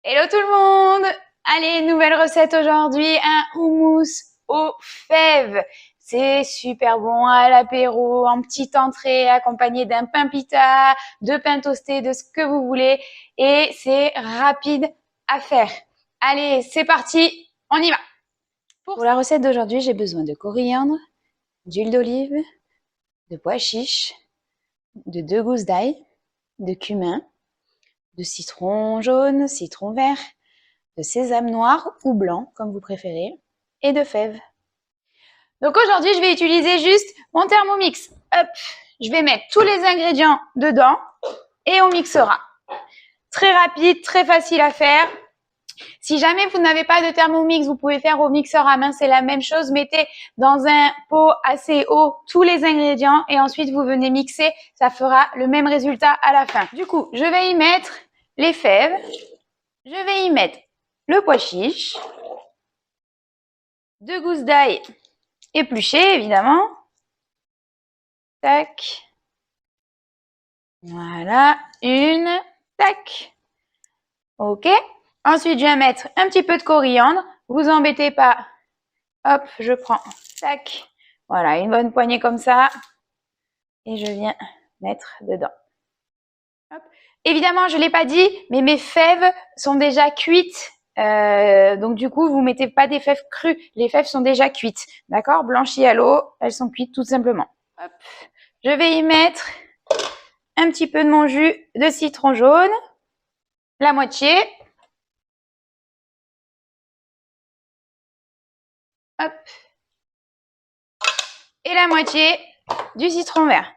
Hello tout le monde! Allez, nouvelle recette aujourd'hui, un houmous aux fèves. C'est super bon à l'apéro, en petite entrée, accompagné d'un pain pita, de pain toasté, de ce que vous voulez. Et c'est rapide à faire. Allez, c'est parti, on y va! Pour la recette d'aujourd'hui, j'ai besoin de coriandre, d'huile d'olive, de pois chiches, de 2 gousses d'ail, de cumin, de citron jaune, citron vert, de sésame noir ou blanc, comme vous préférez, et de fèves. Donc aujourd'hui, je vais utiliser juste mon Thermomix. Hop, je vais mettre tous les ingrédients dedans et on mixera. Très rapide, très facile à faire. Si jamais vous n'avez pas de Thermomix, vous pouvez faire au mixeur à main, c'est la même chose. Mettez dans un pot assez haut tous les ingrédients et ensuite vous venez mixer, ça fera le même résultat à la fin. Du coup, je vais y mettre les fèves, je vais y mettre le pois chiche, 2 gousses d'ail épluchées évidemment. Tac. Voilà, une. Tac. Ok. Ensuite, je vais mettre un petit peu de coriandre. Vous embêtez pas. Hop, je prends. Tac. Voilà, une bonne poignée comme ça. Et je viens mettre dedans. Hop. Évidemment, je ne l'ai pas dit, mais mes fèves sont déjà cuites. Donc du coup, vous ne mettez pas des fèves crues. Les fèves sont déjà cuites. D'accord? Blanchies à l'eau, elles sont cuites tout simplement. Hop. Je vais y mettre un petit peu de mon jus de citron jaune, la moitié. Hop. Et la moitié du citron vert.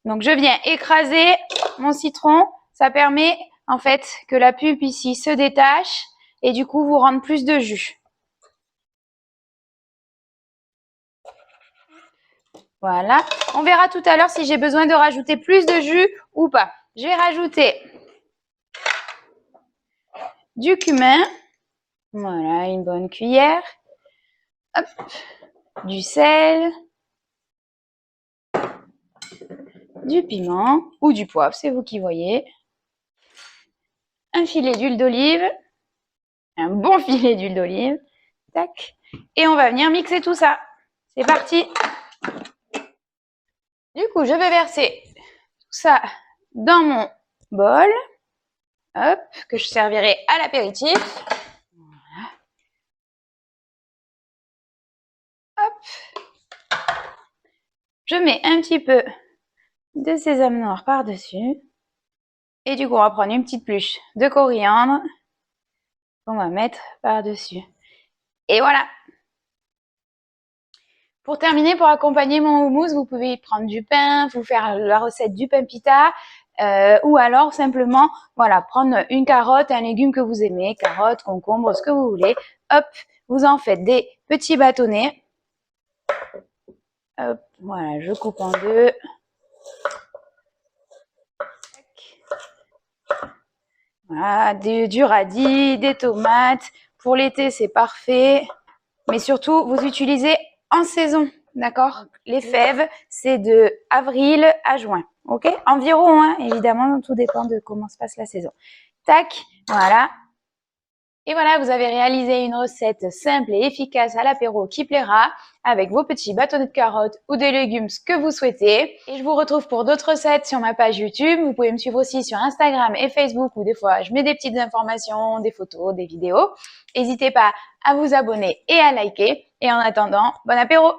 Donc je viens écraser mon citron. Ça permet en fait que la pulpe ici se détache et du coup vous rendre plus de jus. Voilà. On verra tout à l'heure si j'ai besoin de rajouter plus de jus ou pas. Je vais rajouter du cumin. Voilà, une bonne cuillère. Hop. Du sel. Du piment ou du poivre, c'est vous qui voyez. Un filet d'huile d'olive. Un bon filet d'huile d'olive. Tac. Et on va venir mixer tout ça. C'est parti. Du coup, je vais verser tout ça dans mon bol. Hop, que je servirai à l'apéritif. Voilà. Hop. Je mets un petit peu de sésame noir par-dessus. Et du coup, on va prendre une petite pluche de coriandre qu'on va mettre par-dessus. Et voilà. Pour terminer, pour accompagner mon houmous, vous pouvez prendre du pain, vous faire la recette du pain pita, ou alors simplement, voilà, prendre une carotte, un légume que vous aimez, carotte, concombre, ce que vous voulez. Hop, vous en faites des petits bâtonnets. Hop, voilà, je coupe en deux. Voilà, du radis, des tomates. Pour l'été, c'est parfait. Mais surtout, vous utilisez en saison, d'accord? Les fèves, c'est de avril à juin, ok? Environ, hein, évidemment, tout dépend de comment se passe la saison. Tac, voilà. Et voilà, vous avez réalisé une recette simple et efficace à l'apéro qui plaira avec vos petits bâtonnets de carottes ou des légumes, ce que vous souhaitez. Et je vous retrouve pour d'autres recettes sur ma page YouTube. Vous pouvez me suivre aussi sur Instagram et Facebook où des fois je mets des petites informations, des photos, des vidéos. N'hésitez pas à vous abonner et à liker. Et en attendant, bon apéro!